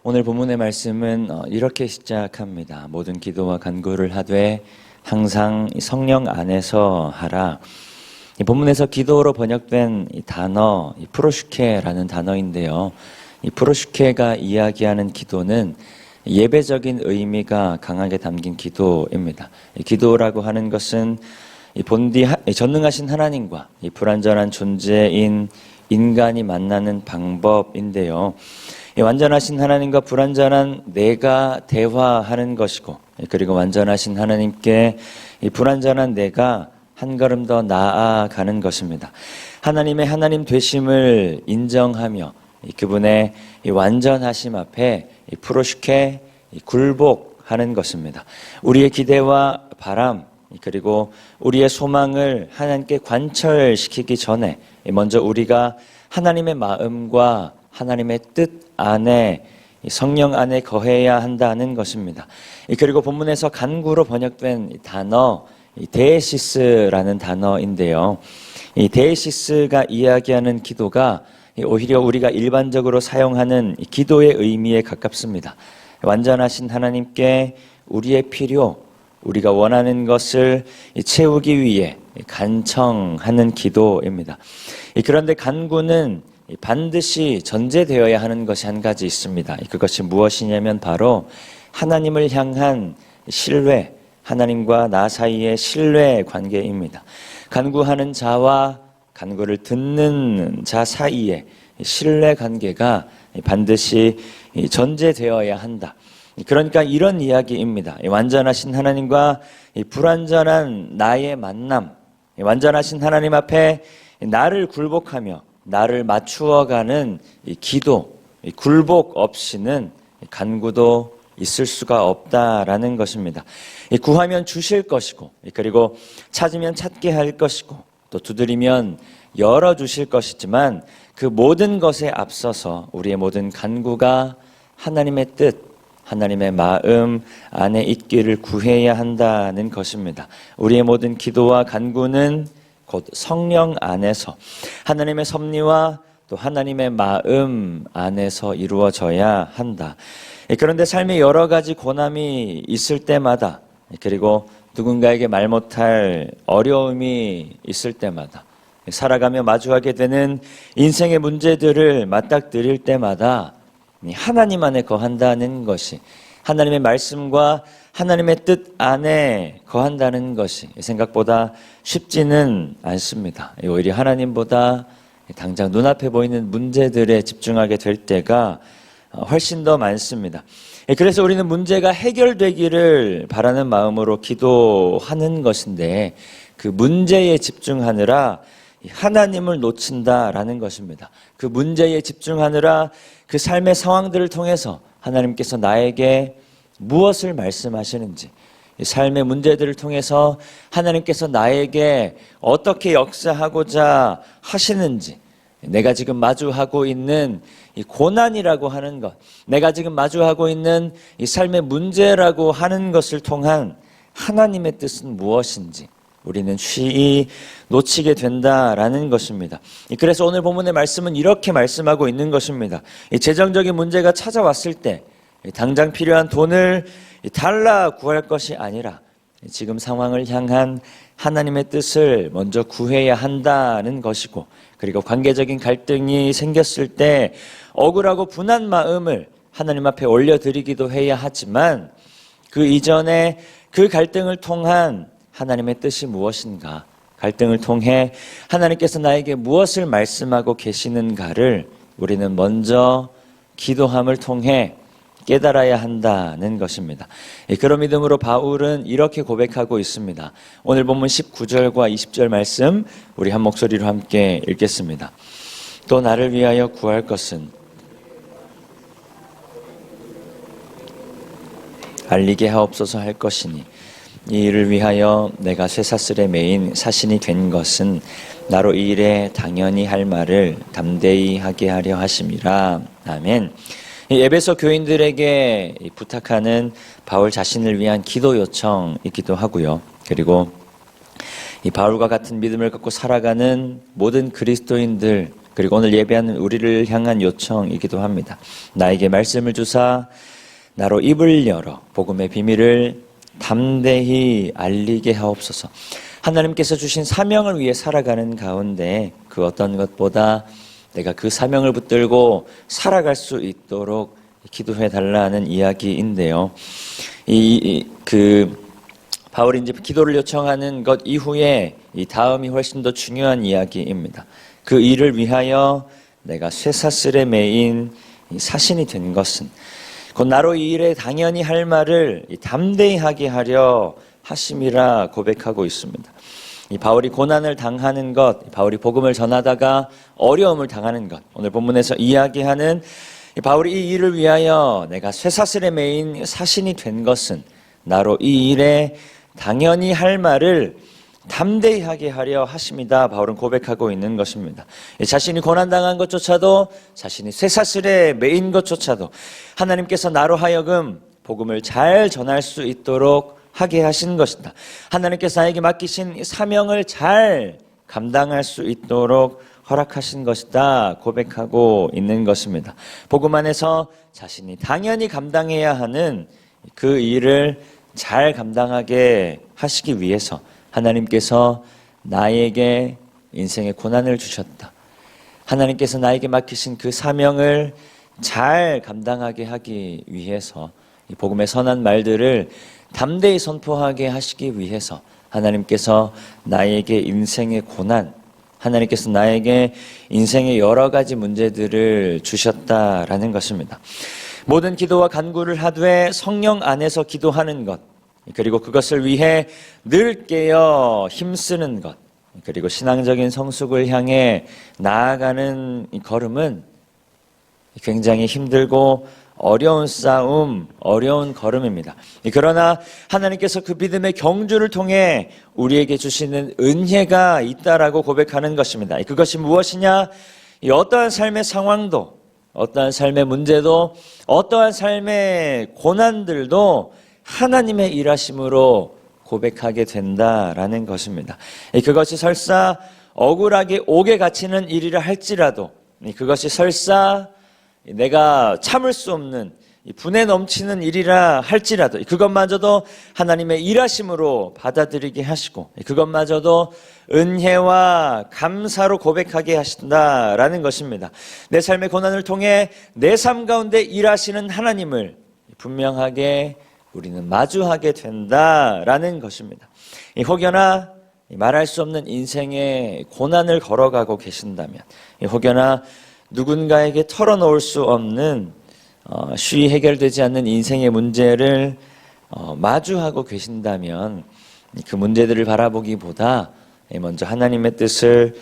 오늘 본문의 말씀은 이렇게 시작합니다. 모든 기도와 간구를 하되 항상 성령 안에서 하라. 이 본문에서 기도로 번역된 이 단어, 이 프로슈케라는 단어인데요. 이 프로슈케가 이야기하는 기도는 예배적인 의미가 강하게 담긴 기도입니다. 이 기도라고 하는 것은 이 전능하신 하나님과 이 불완전한 존재인 인간이 만나는 방법인데요. 이 완전하신 하나님과 불완전한 내가 대화하는 것이고, 그리고 완전하신 하나님께 이 불완전한 내가 한 걸음 더 나아가는 것입니다. 하나님의 하나님 되심을 인정하며 그분의 이 완전하심 앞에 이 프로슈케, 굴복하는 것입니다. 우리의 기대와 바람, 그리고 우리의 소망을 하나님께 관철시키기 전에 먼저 우리가 하나님의 마음과 하나님의 뜻 안에 성령 안에 거해야 한다는 것입니다. 그리고 본문에서 간구로 번역된 단어 데에시스라는 단어인데요. 이 데에시스가 이야기하는 기도가 오히려 우리가 일반적으로 사용하는 기도의 의미에 가깝습니다. 완전하신 하나님께 우리의 필요, 우리가 원하는 것을 채우기 위해 간청하는 기도입니다. 그런데 간구는 반드시 전제되어야 하는 것이 한 가지 있습니다. 그것이 무엇이냐면 바로 하나님을 향한 신뢰, 하나님과 나 사이의 신뢰 관계입니다. 간구하는 자와 간구를 듣는 자 사이에 신뢰 관계가 반드시 전제되어야 한다. 그러니까 이런 이야기입니다. 완전하신 하나님과 불완전한 나의 만남, 완전하신 하나님 앞에 나를 굴복하며 나를 맞추어가는 기도, 굴복 없이는 간구도 있을 수가 없다라는 것입니다. 구하면 주실 것이고, 그리고 찾으면 찾게 할 것이고, 또 두드리면 열어주실 것이지만 그 모든 것에 앞서서 우리의 모든 간구가 하나님의 뜻, 하나님의 마음 안에 있기를 구해야 한다는 것입니다. 우리의 모든 기도와 간구는 곧 성령 안에서 하나님의 섭리와 또 하나님의 마음 안에서 이루어져야 한다. 그런데 삶에 여러 가지 고난이 있을 때마다, 그리고 누군가에게 말 못할 어려움이 있을 때마다, 살아가며 마주하게 되는 인생의 문제들을 맞닥뜨릴 때마다 하나님 안에 거한다는 것이, 하나님의 말씀과 하나님의 뜻 안에 거한다는 것이 생각보다 쉽지는 않습니다. 오히려 하나님보다 당장 눈앞에 보이는 문제들에 집중하게 될 때가 훨씬 더 많습니다. 그래서 우리는 문제가 해결되기를 바라는 마음으로 기도하는 것인데 그 문제에 집중하느라 하나님을 놓친다라는 것입니다. 그 문제에 집중하느라 그 삶의 상황들을 통해서 하나님께서 나에게 무엇을 말씀하시는지, 삶의 문제들을 통해서 하나님께서 나에게 어떻게 역사하고자 하시는지, 내가 지금 마주하고 있는 이 고난이라고 하는 것, 내가 지금 마주하고 있는 이 삶의 문제라고 하는 것을 통한 하나님의 뜻은 무엇인지 우리는 쉬이 놓치게 된다라는 것입니다. 그래서 오늘 본문의 말씀은 이렇게 말씀하고 있는 것입니다. 이 재정적인 문제가 찾아왔을 때 당장 필요한 돈을 달라 구할 것이 아니라 지금 상황을 향한 하나님의 뜻을 먼저 구해야 한다는 것이고, 그리고 관계적인 갈등이 생겼을 때 억울하고 분한 마음을 하나님 앞에 올려드리기도 해야 하지만 그 이전에 그 갈등을 통한 하나님의 뜻이 무엇인가, 갈등을 통해 하나님께서 나에게 무엇을 말씀하고 계시는가를 우리는 먼저 기도함을 통해 깨달아야 한다는 것입니다. 그런 믿음으로 바울은 이렇게 고백하고 있습니다. 오늘 본문 19절과 20절 말씀 우리 한 목소리로 함께 읽겠습니다. 또 나를 위하여 구할 것은 알리게 하옵소서 할 것이니 이 일을 위하여 내가 쇠사슬에 매인 사신이 된 것은 나로 이 일에 당연히 할 말을 담대히 하게 하려 하심이라. 아멘. 에베소 교인들에게 부탁하는 바울 자신을 위한 기도 요청이기도 하고요. 그리고 이 바울과 같은 믿음을 갖고 살아가는 모든 그리스도인들 그리고 오늘 예배하는 우리를 향한 요청이기도 합니다. 나에게 말씀을 주사 나로 입을 열어 복음의 비밀을 담대히 알리게 하옵소서. 하나님께서 주신 사명을 위해 살아가는 가운데 그 어떤 것보다 내가 그 사명을 붙들고 살아갈 수 있도록 기도해 달라는 이야기인데요. 바울이 이제 기도를 요청하는 것 이후에 이 다음이 훨씬 더 중요한 이야기입니다. 그 일을 위하여 내가 쇠사슬에 매인 사신이 된 것은 곧 나로 이 일에 당연히 할 말을 담대히 하게 하려 하심이라 고백하고 있습니다. 이 바울이 고난을 당하는 것, 바울이 복음을 전하다가 어려움을 당하는 것, 오늘 본문에서 이야기하는 바울이 이 일을 위하여 내가 쇠사슬에 매인 사신이 된 것은 나로 이 일에 당연히 할 말을 담대히 하게 하려 하심이다. 바울은 고백하고 있는 것입니다. 자신이 고난당한 것조차도, 자신이 쇠사슬에 매인 것조차도 하나님께서 나로 하여금 복음을 잘 전할 수 있도록 하게 하신 것이다. 하나님께서 나에게 맡기신 사명을 잘 감당할 수 있도록 허락하신 것이다. 고백하고 있는 것입니다. 복음 안에서 자신이 당연히 감당해야 하는 그 일을 잘 감당하게 하시기 위해서 하나님께서 나에게 인생의 고난을 주셨다. 하나님께서 나에게 맡기신 그 사명을 잘 감당하게 하기 위해서 이 복음의 선한 말들을 담대히 선포하게 하시기 위해서 하나님께서 나에게 인생의 고난, 하나님께서 나에게 인생의 여러 가지 문제들을 주셨다라는 것입니다. 모든 기도와 간구를 하되 성령 안에서 기도하는 것, 그리고 그것을 위해 늘 깨어 힘쓰는 것, 그리고 신앙적인 성숙을 향해 나아가는 이 걸음은 굉장히 힘들고 어려운 싸움, 어려운 걸음입니다. 그러나 하나님께서 그 믿음의 경주를 통해 우리에게 주시는 은혜가 있다라고 고백하는 것입니다. 그것이 무엇이냐? 어떠한 삶의 상황도, 어떠한 삶의 문제도, 어떠한 삶의 고난들도 하나님의 일하심으로 고백하게 된다라는 것입니다. 그것이 설사 억울하게 옥에 갇히는 일이라 할지라도, 그것이 설사 내가 참을 수 없는 분에 넘치는 일이라 할지라도 그것마저도 하나님의 일하심으로 받아들이게 하시고 그것마저도 은혜와 감사로 고백하게 하신다라는 것입니다. 내 삶의 고난을 통해 내 삶 가운데 일하시는 하나님을 분명하게 우리는 마주하게 된다라는 것입니다. 혹여나 말할 수 없는 인생의 고난을 걸어가고 계신다면, 혹여나 누군가에게 털어놓을 수 없는 쉬이 해결되지 않는 인생의 문제를 마주하고 계신다면 그 문제들을 바라보기보다 먼저 하나님의 뜻을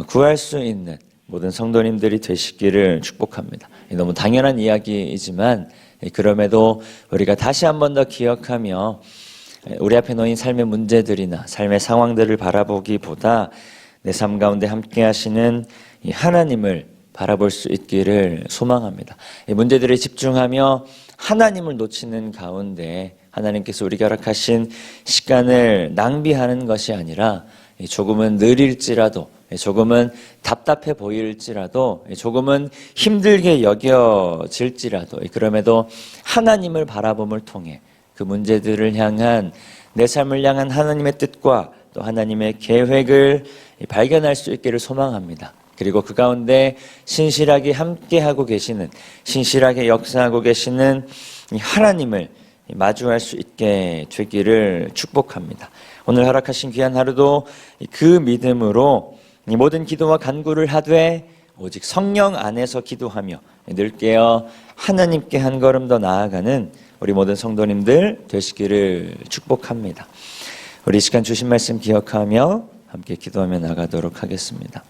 구할 수 있는 모든 성도님들이 되시기를 축복합니다. 너무 당연한 이야기이지만 그럼에도 우리가 다시 한 번 더 기억하며 우리 앞에 놓인 삶의 문제들이나 삶의 상황들을 바라보기보다 내 삶 가운데 함께 하시는 이 하나님을 바라볼 수 있기를 소망합니다. 이 문제들에 집중하며 하나님을 놓치는 가운데 하나님께서 우리가 허락하신 시간을 낭비하는 것이 아니라 조금은 느릴지라도, 조금은 답답해 보일지라도, 조금은 힘들게 여겨질지라도 그럼에도 하나님을 바라봄을 통해 그 문제들을 향한 내 삶을 향한 하나님의 뜻과 또 하나님의 계획을 발견할 수 있기를 소망합니다. 그리고 그 가운데 신실하게 함께하고 계시는, 신실하게 역사하고 계시는 하나님을 마주할 수 있게 되기를 축복합니다. 오늘 허락하신 귀한 하루도 그 믿음으로 모든 기도와 간구를 하되 오직 성령 안에서 기도하며 늘 깨어 하나님께 한 걸음 더 나아가는 우리 모든 성도님들 되시기를 축복합니다. 우리 이 시간 주신 말씀 기억하며 함께 기도하며 나가도록 하겠습니다.